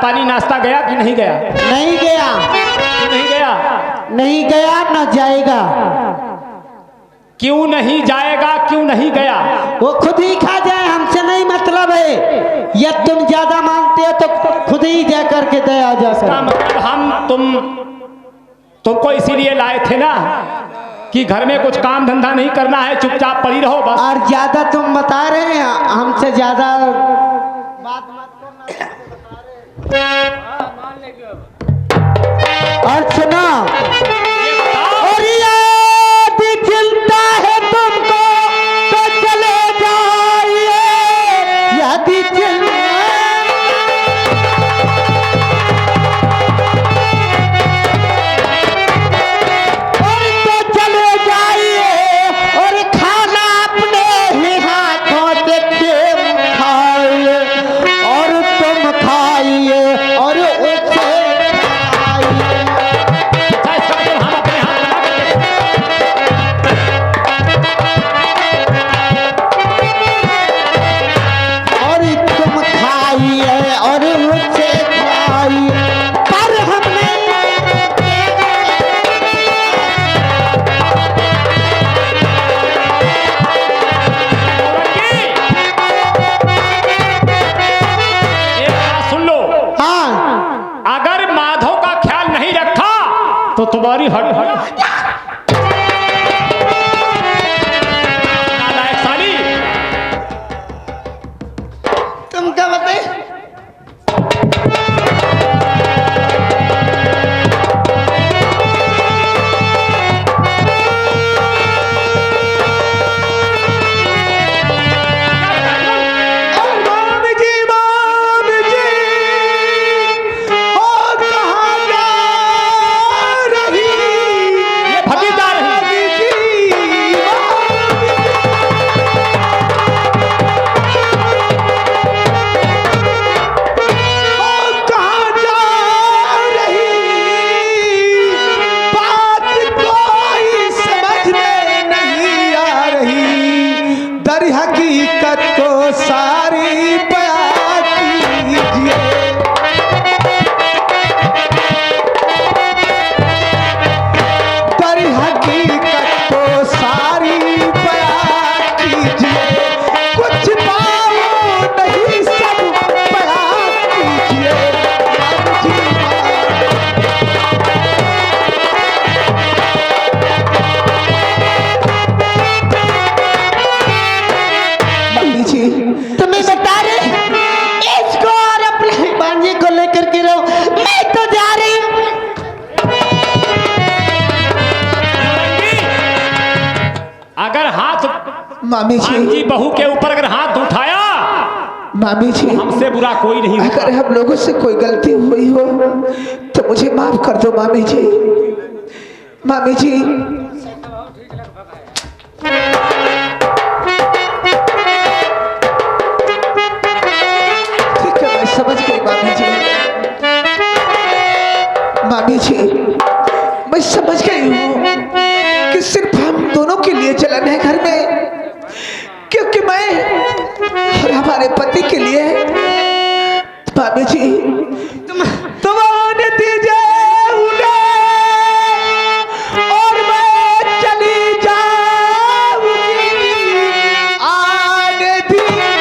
पानी नाश्ता गया कि नहीं गया? नहीं गया। नहीं गया? नहीं गया न जाएगा। क्यों नहीं जाएगा? क्यों नहीं गया? वो खुद ही खा जाए, हमसे नहीं मतलब है। या तुम ज्यादा मानते हो तो खुद ही जा करके दे आ जा इसका मतलब हम तुमको इसीलिए लाए थे ना कि घर में कुछ काम धंधा नहीं करना है, चुपचाप पड़ी रहो बस। और ज्यादा तुम बता रहे हैं, हमसे ज्यादा बात मत करना। और सुनो, और यदि चिंता है तुमको तो चले जाइए। यदि तो तुम्हारी हट नालायक साली, तुम क्या बताए? हकीकत को सारी बयां कीजिए। दर हकीकत को सारी बयां कीजिए। कुछ पाओ नहीं सब बयां कीजिए। तुम्हें बता रहे इसको और अपने बांझे को लेकर के रहो, मैं तो जा रही हूँ। अगर हाथ मामी जी बहू के ऊपर अगर हाथ उठाया, मामी जी हमसे बुरा कोई नहीं होगा। अगर हम लोगों से कोई गलती हुई हो तो मुझे माफ कर दो मामी जी। मामी जी ठीक है, मैं समझ गई मामी जी। मामी जी मैं समझ गई हूँ कि सिर्फ हम दोनों के लिए चलन है घर में, क्योंकि मैं और हमारे पति के लिए। मामी जी तुम आने दीजिए उन्हें और मैं चली जाऊंगी। आने दीजिए।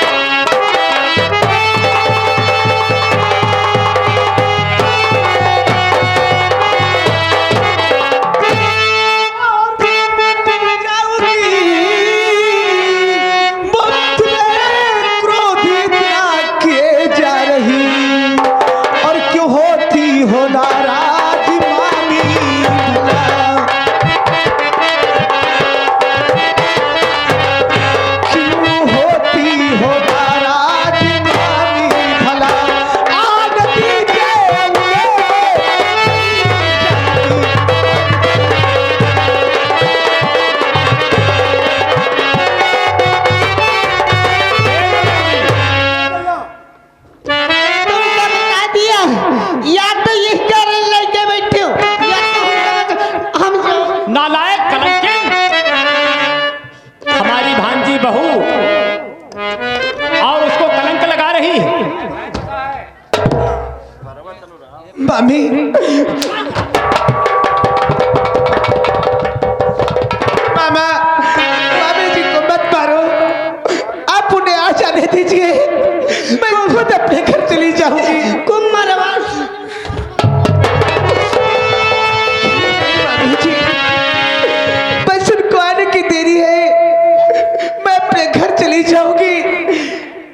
मामी मामा, मामी जी को मत मारो, आप उन्हें आ जाने दीजिए, मैं खुद अपने घर चली जाऊंगी। मामी जी, बस उनको आने की देरी है, मैं अपने घर चली जाऊंगी,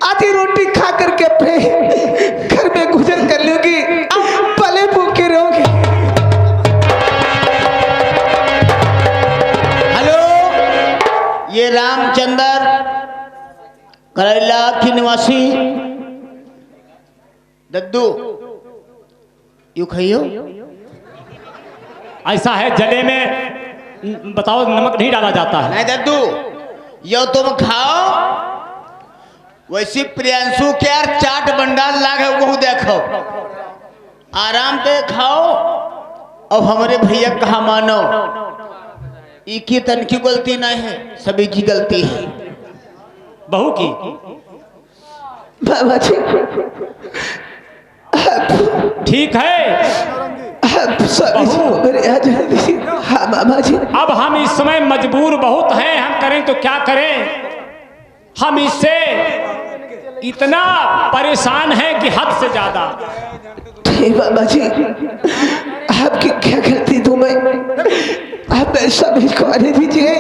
आधी रोटी खा करके अपने घर में गुजर कर लूंगी, भले भूखे रहोगे। हेलो, ये रामचंद्र करेला की निवासी दद्दू यू खाइयो। ऐसा है जले में बताओ नमक नहीं डाला जाता है। नहीं दद्दू, यो तुम खाओ, वैसी प्रियांशु के यार चाट भंडार लाग है वो देखो, आराम से खाओ। अब हमारे भैया कहा मानो, इनकी तन की गलती नहीं है, सभी की गलती है। बहू की बाबा जी ठीक है। आप सभी जी को मेरे आ जाने दीजिए। हाँ मामा जी, अब हम इस समय मजबूर बहुत हैं, हम करें तो क्या करें। हम इससे इतना परेशान हैं कि हद से ज्यादा। हे बाबा जी, आपकी क्या गलती थी मैं, आप सभी को आने दीजिए।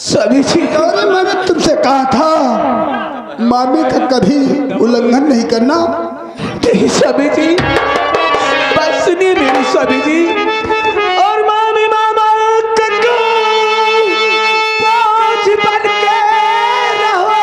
सभी जी, अरे मैंने तुमसे कहा था मामी का कभी उल्लंघन नहीं करना। नहीं सभी जी, बस सुनिए मेरी सभी जी, और मामी मामा कक्कू पहुंच बन के रहो।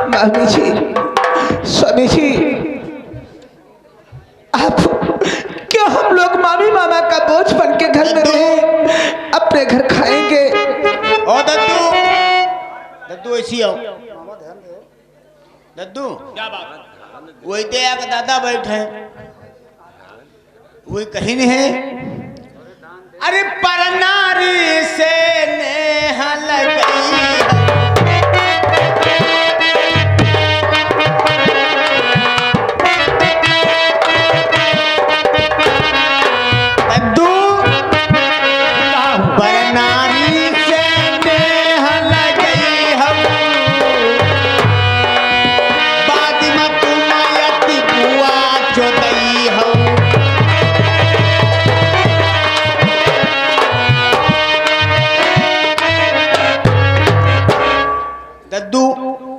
मामी जी, स्वामी जी, आप क्यों हम लोग मामी मामा का बोझ बन के घर में रहे, अपने घर खाएंगे। ओ दद्दू, दद्दू ऐसी आओ। दद्दू क्या बात, वही तो एक दादा बैठे, वही कहीं नहीं है। अरे पर नारी से नेह लगई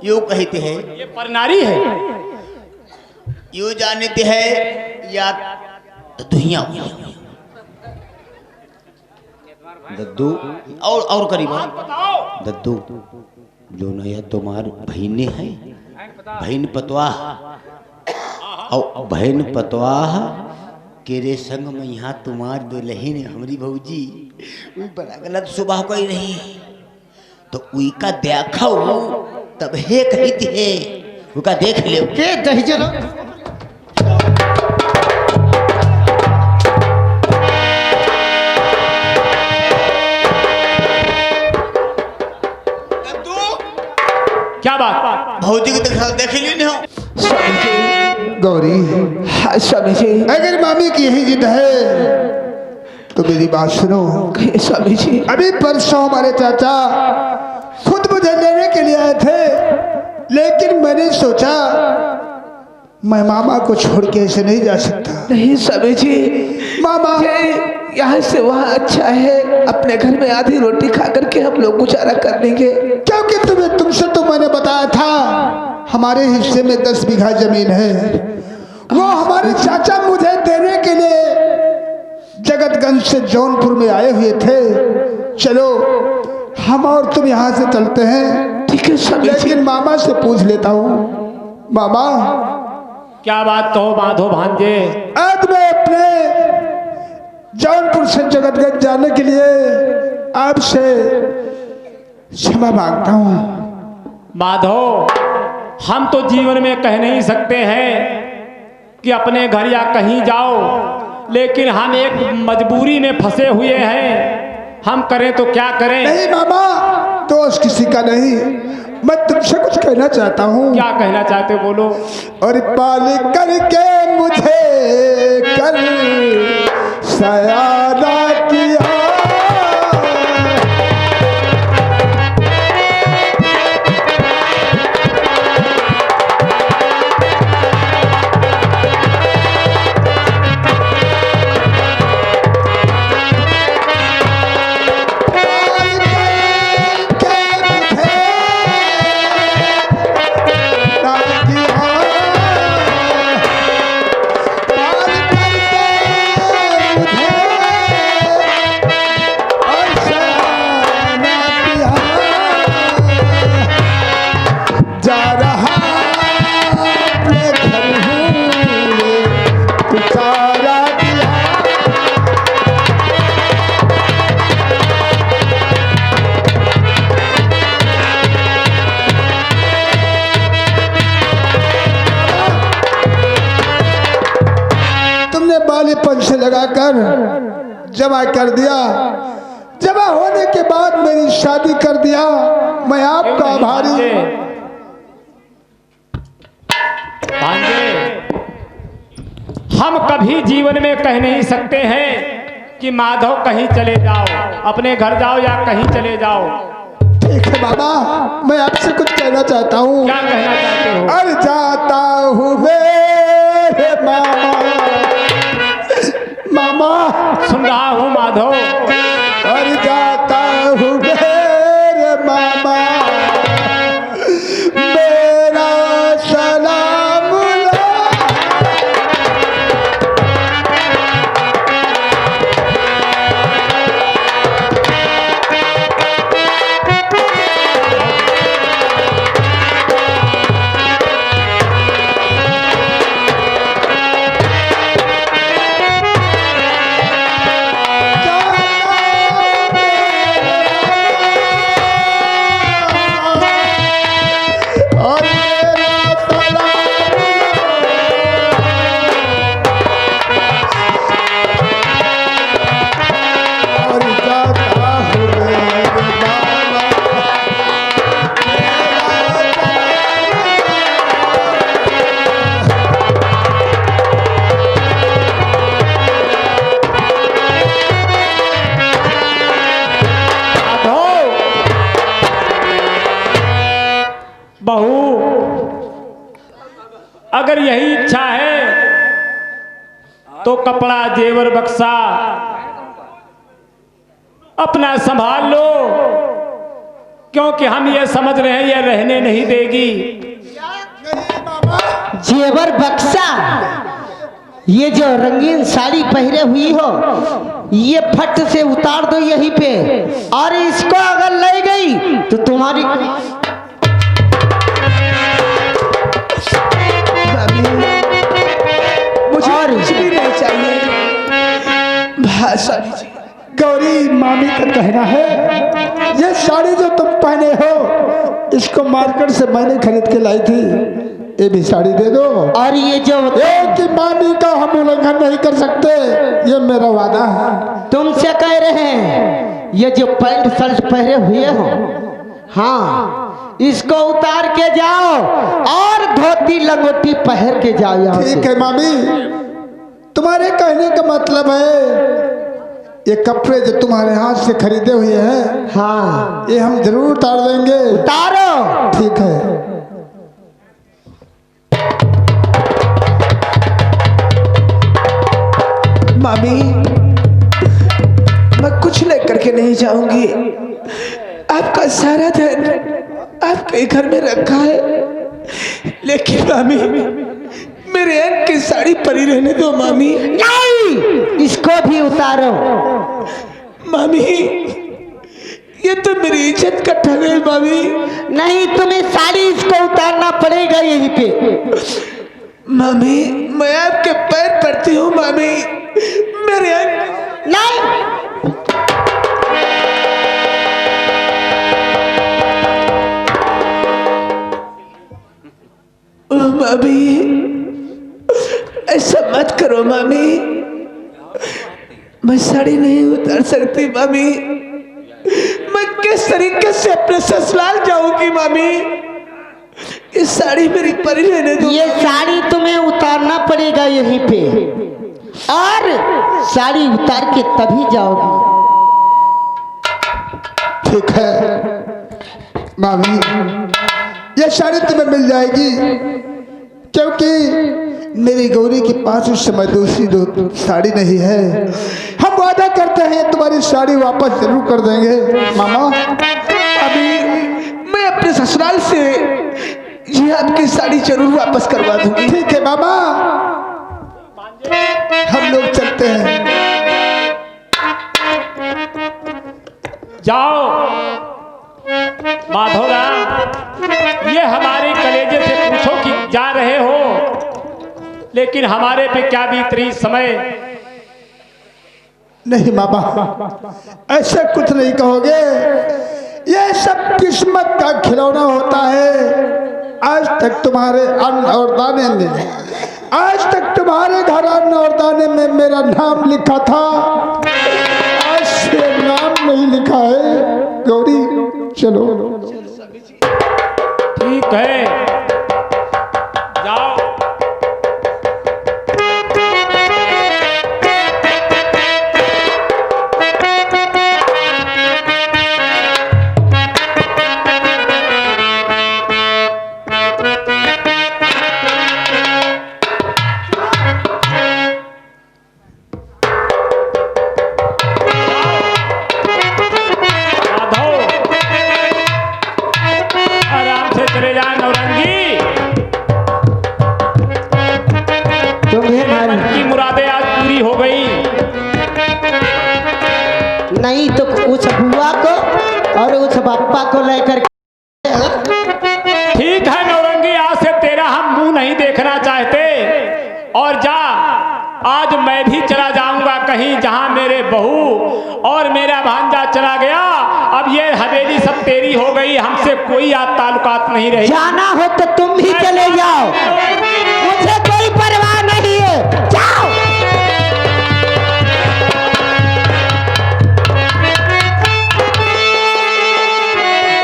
यूं कहते हैं, ये परनारी है। यूं जानते हैं या दुनिया दद्दू और करीब दद्दू जो नया तुम्हार बहने हैं, बहन पतवाह और बहन पतवाह केरे संग में यहाँ तुम्हार दुल्हन हमारी भौजी बड़ा गलत सुबह कोई नहीं तो उई का देखो तब हे कहती है उका देख ले के दही चलो क्या बात? भौजी की देख ली नहीं हो स्वामी जी। गौरी, हाँ स्वामी जी। अगर मामी की यही जिद है तो मेरी बात सुनो। कहिए स्वामी जी। अभी परसों हमारे चाचा खुद मुझे लेने के लिए आए थे, लेकिन मैंने सोचा मैं मामा को छोड़ के ऐसे नहीं जा सकता। नहीं स्वामी जी, मामा यहाँ से वहाँ अच्छा है, अपने घर में आधी रोटी खा करके हम लोग गुजारा कर लेंगे। क्योंकि तुमसे तो मैंने बताया था हमारे हिस्से में 10 बीघा जमीन है, वो हमारे चाचा मुझे देने के लिए जगतगंज से जौनपुर में आए हुए थे। चलो हम और तुम यहाँ से चलते हैं। ठीक है स्वामी जी। लेकिन मामा से पूछ लेता हूँ। मामा, क्या बात तो माधो भांजे? आज मैं अपने जौनपुर से जगतगंज जाने के लिए आपसे क्षमा मांगता हूँ। माधो, हम तो जीवन में कह नहीं सकते हैं कि अपने घर या कहीं जाओ, लेकिन हम एक मजबूरी में फंसे हुए हैं। हम करें तो क्या करें? नहीं मामा, दोस्त किसी का नहीं, मैं तुमसे कुछ कहना चाहता हूँ। क्या कहना चाहते हो, बोलो। और पाल करके मुझे कर सयाना किया, से लगाकर जमा कर दिया। जमा होने के बाद मेरी शादी कर दिया। मैं आपका आभारी। भांजे, हम कभी जीवन में कह नहीं सकते हैं कि माधव कहीं चले जाओ, अपने घर जाओ या कहीं चले जाओ। ठीक है बाबा, मैं आपसे कुछ कहना चाहता हूँ। क्या कहना चाहते हो? अरे जाता हूँ मेरे मामा, मामा सुन रहा हूँ माधव। अरे जाता हूँ मेरे मामा, मेरा सलाम ला। अगर यही इच्छा है तो कपड़ा जेवर बक्सा अपना संभाल लो, क्योंकि हम ये समझ रहे हैं ये रहने नहीं देगी। जेवर बक्सा, ये जो रंगीन साड़ी पहरे हुई हो, ये फट से उतार दो यहीं पे, और इसको अगर ले गई तो तुम्हारी मुझे और कुछ भी नहीं चाहिए। भाषाली जी, गौरी मामी का कहना है ये साड़ी जो तुम पहने हो इसको मार्केट से मैंने खरीद के लाई थी, ये भी साड़ी दे दो। और ये जो एक की मामी का हम उल्लंघन नहीं कर सकते, ये मेरा वादा है। तुमसे कह रहे हैं, ये जो पैंट शर्ट पहरे हुए हो, हाँ, इसको उतार के जाओ और धोती लंगोटी पहन के जाओ यहाँ से। ठीक है मामी, तुम्हारे कहने का मतलब है ये कपड़े जो तुम्हारे हाथ से खरीदे हुए हैं, हाँ, ये हम जरूर उतार देंगे। उतारो। ठीक है। मामी, मैं कुछ लेकर के नहीं जाऊंगी। आपका सारा धन आपके घर में रखा है, लेकिन मामी मेरे अंक की साड़ी परी रहने दो मामी। नहीं, इसको भी उतारो। मामी, ये तो मेरी इज्जत का ठग है मामी। नहीं, तुम्हें साड़ी इसको उतारना पड़ेगा यहीं पे। मामी, मैं आपके पैर पड़ती हूँ मामी, मेरे अंक नहीं, मामी ऐसा मत करो मामी, मैं साड़ी नहीं उतार सकती मामी। मैं किस तरीके से अपने ससुराल जाऊंगी मामी? ये साड़ी मेरी परी रहने दो। ये साड़ी तुम्हें उतारना पड़ेगा यहीं पे, और साड़ी उतार के तभी जाओगी। ठीक है मामी, ये साड़ी तुम्हें मिल जाएगी, क्योंकि मेरी गौरी के पास उस समय दूसरी साड़ी नहीं है। हम वादा करते हैं तुम्हारी साड़ी वापस जरूर कर देंगे मामा। अभी मैं अपने ससुराल से ये आपकी साड़ी जरूर वापस करवा दूंगी। ठीक है मामा, हम लोग चलते हैं। जाओ माधवराम, ये हमारे कलेजे से पूछो कि जा रहे हो, लेकिन हमारे पे क्या बीत रही समय। नहीं मामा, ऐसा कुछ नहीं कहोगे, ये सब किस्मत का खिलौना होता है। आज तक तुम्हारे अन्न और दाने में, आज तक तुम्हारे घर अन्न और दाने में मेरा नाम लिखा था, आज से नाम नहीं लिखा है। गौरी चलो। ठीक है, जाओ। नहीं तो उस बुआ को और उस पापा को लेकर। ठीक है नौरंगी, आज से तेरा हम मुंह नहीं देखना चाहते। और जा, आज मैं भी चला जाऊंगा कहीं जहां मेरे बहू और मेरा भांजा चला गया। अब ये हवेली सब तेरी हो गई, हमसे कोई ताल्लुकात नहीं रही। जाना हो तो तुम भी चले जाओ, मुझे कोई परवाह नहीं है, जाओ।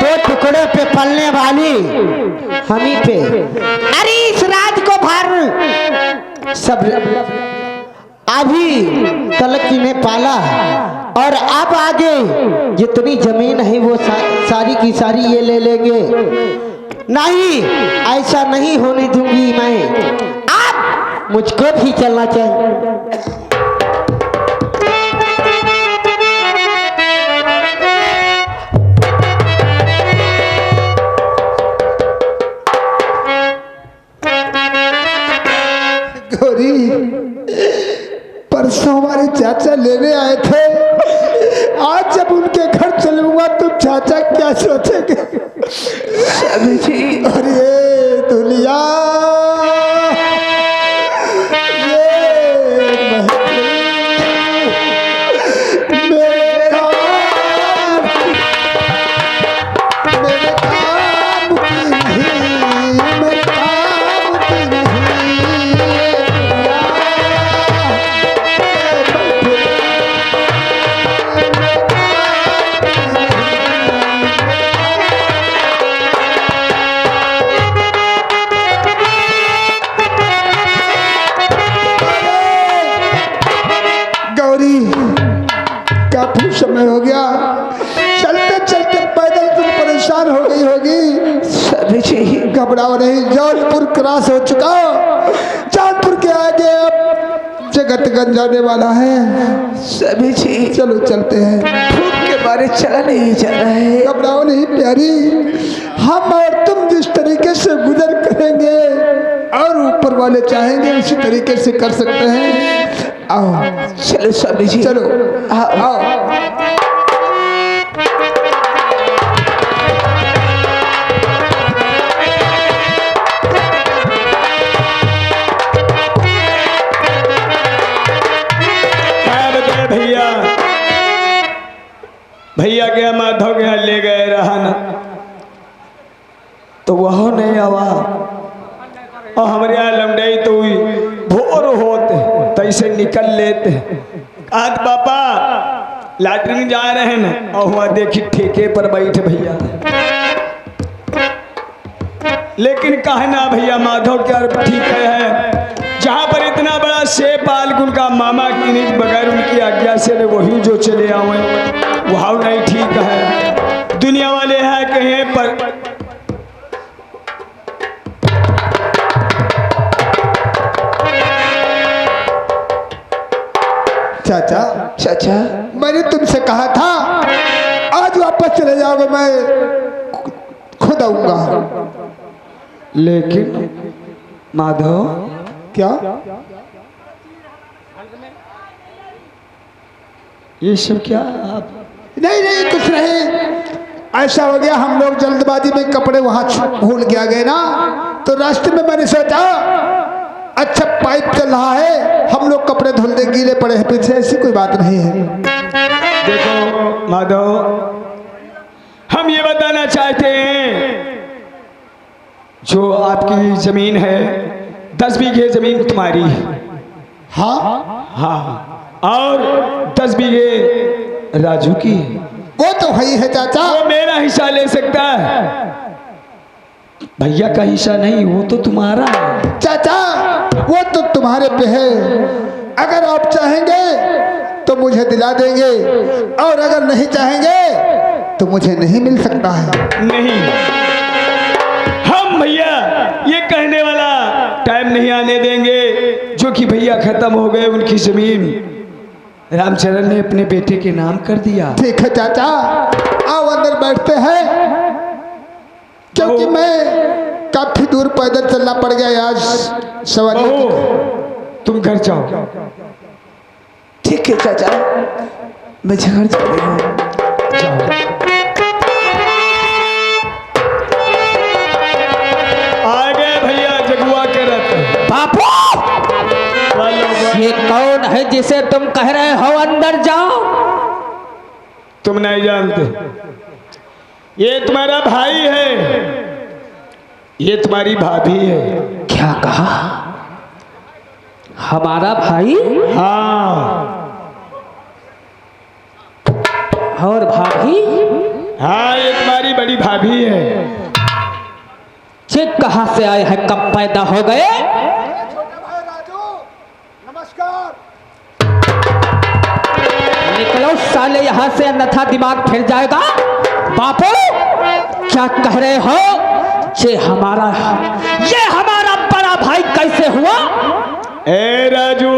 दो टुकड़े पे पलने वाली हमी पे, अरे इस राज को भर सब अभी तलक ने पाला, और अब आगे जितनी जमीन है वो सारी की सारी ये ले लेंगे। नहीं, ऐसा नहीं होने दूंगी मैं। अब मुझको भी चलना चाहिए। गौरी, परसों हमारे चाचा लेने आए थे, आज जब उनके घर चलूंगा तो चाचा क्या सोचेंगे? स्वामी जी, अरे दुनिया, काफी समय हो गया, चलते चलते पैदल तुम परेशान हो गई होगी। स्वामी जी, घबराओ नहीं, जौनपुर क्रॉस हो चुका, जौनपुर के आगे अब जगतगंज जाने वाला है। स्वामी जी, चलो चलते हैं, धूप के बारे चला नहीं जा रहा है। घबराओ नहीं प्यारी, हम और तुम जिस तरीके से गुजर करेंगे और ऊपर वाले चाहेंगे उसी तरीके से कर सकते हैं। आओ चलो स्वामी जी, चलो आओ। आओ। भैया गया, माधव गया, ले गए रहा ना तो वह नहीं आवा, और हमारे यहाँ लमडई तो हुई भोर होते तैसे निकल लेते। आज पापा लैट्रिन जा रहे हैं ना, और हुआ देखी ठेके पर बैठे भैया, लेकिन कहना भैया माधव क्या ठीक है, जहाँ पर इतना बड़ा सेब पाल उनका मामा की बगैर उनकी आज्ञा से वही जो चले आवे, वहाँ नहीं ठीक है। दुनिया वाले हैं कहीं पर चाचा, चाचा, मैंने तुमसे कहा था आज वापस चले जाओगे, मैं खुद आऊंगा। लेकिन माधव क्या ये सब क्या आप? नहीं नहीं कुछ नहीं, ऐसा हो गया हम लोग जल्दबाजी में कपड़े वहां भूल के आ गए ना, तो रास्ते में मैंने सोचा अच्छा पाइप चल रहा है, हम लोग कपड़े धुल दे, गीले पड़े हैं पीछे, ऐसी कोई बात नहीं है। देखो माधव, हम ये बताना चाहते हैं, जो आपकी जमीन है 10 बीघे जमीन तुम्हारी है। हाँ हाँ, और 10 बीघे राजू की है। वो तो वही है चाचा, वो मेरा हिस्सा ले सकता है, भैया का हिस्सा नहीं, वो तो तुम्हारा है। चाचा वो तो तुम्हारे पे है, अगर आप चाहेंगे तो मुझे दिला देंगे, और अगर नहीं चाहेंगे तो मुझे नहीं मिल सकता है। नहीं, हम भैया ये कहने वाला टाइम नहीं आने देंगे, जो कि भैया खत्म हो गए, उनकी जमीन रामचरण ने अपने बेटे के नाम कर दिया। ठीक है चाचा, आओ अंदर बैठते हैं, क्योंकि मैं काफी दूर पैदल चलना पड़ गया आज सवारी। तुम घर जाओ। ठीक है चाचा, मैं घर जा रही हूँ। आ गए भैया जगुआ के रथ। बापू, ये कौन है जिसे तुम कह रहे हो अंदर जाओ? तुम नहीं जानते, ये तुम्हारा भाई है, ये तुम्हारी भाभी है। क्या कहा? हमारा भाई हाँ, और भाभी? हाँ ये तुम्हारी बड़ी भाभी है। ये कहाँ से आए हैं, कब पैदा हो गए? नमस्कार। निकलो साले यहाँ से, अन्यथा दिमाग फिर जाएगा। बापू क्या कह रहे हो? ये हमारा बड़ा भाई कैसे हुआ? ए राजू,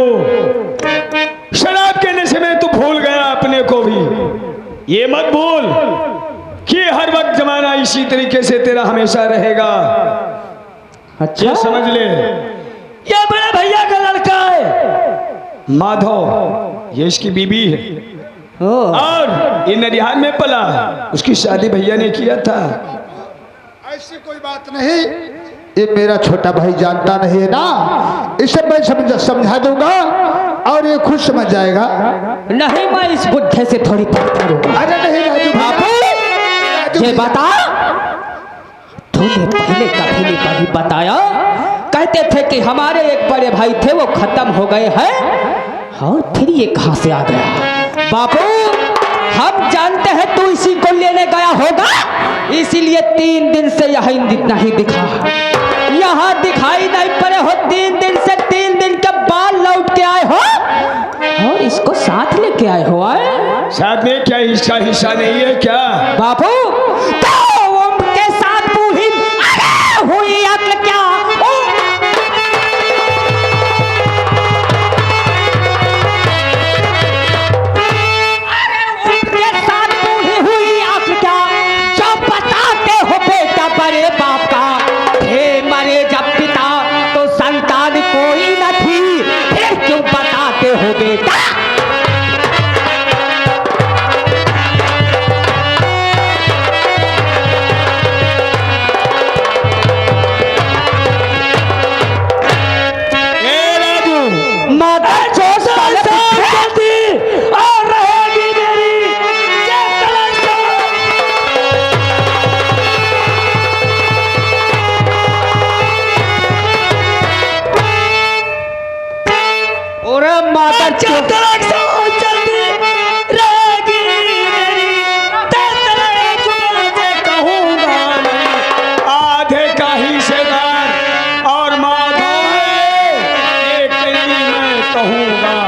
शराब के नशे में तू भूल गया अपने को भी। ये मत भूल कि हर वक्त जमाना इसी तरीके से तेरा हमेशा रहेगा। अच्छा ये समझ ले, ये बड़ा भैया का माधव ये इसकी बीबी है और ये नरिहार में पला, उसकी शादी भैया ने किया था। ऐसी कोई बात नहीं, ये मेरा छोटा भाई जानता नहीं है ना, इसे मैं समझा दूंगा और ये खुद समझ जाएगा। नहीं, मैं इस बुढ़े से थोड़ी बात करूंगा। अरे नहीं राजू बाबू, ये बता, तूने पहले कभी नहीं कभी बताया, कहते थे कि हमारे एक बड़े भाई थे वो खत्म हो गए हैं और फिर ये कहां से आ गया? बाबू, हम जानते हैं तू इसी को लेने गया होगा, इसीलिए 3 दिन से यही नहीं दिखा, यहाँ दिखाई नहीं पड़े हो। 3 दिन से 3 दिन के बाद लौट के आए हो और इसको साथ लेके आए हो। आए साथ में क्या इसका हिस्सा नहीं है क्या? बाबू, तो उनके साथ बूढ़ी हुई अक्ल क्या? उनके साथ बूढ़ी हुई अक्ल क्या जो बताते हो बेटा बड़े बाप का? हे मरे जब पिता तो संतान कोई न थी, फिर क्यों बताते हो बेटा? आधे का हिस्सेदार और माधव है, एक नहीं मैं कहूँगा।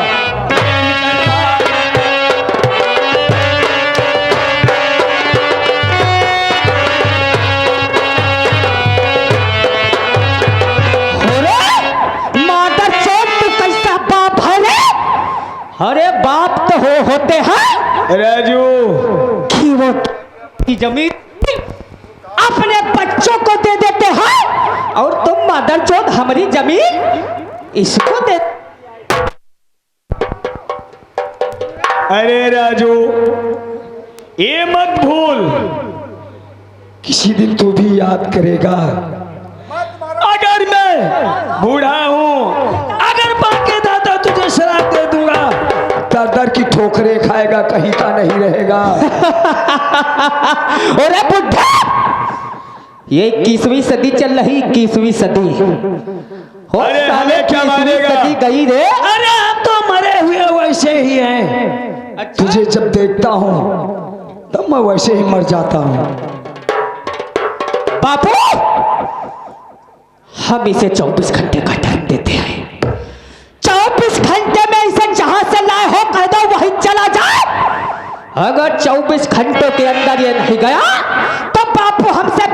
अरे बाप तो होते हैं राजू कि वो की जमीन अपने बच्चों को दे देते हैं और तुम मदरचोद हमारी जमीन इसको दे। अरे राजू ये मत भूल, किसी दिन तू भी याद करेगा। अगर मैं बूढ़ा हूँ, अगर बाकी दादा तुझे शराब दे दूंगा, दर की ठोकरे खाएगा, कहीं का नहीं रहेगा। अरे बुढ़ा, ये 21वीं सदी चल रही, 21वीं सदी। अरे हमें क्या मारेगा? सदी गई रे। अरे हम तो मरे हुए वैसे ही हैं। अच्छा? तुझे जब देखता हूँ तब मैं वैसे ही मर जाता हूँ। बापू, हम इसे 24 घंटे का टाइम देते हैं। 24 घंटे में इसे जहां से लाए हो कह दो वहीं चला जाए। अगर 24 घंटों के अंदर ये नहीं गया तो बापू हमसे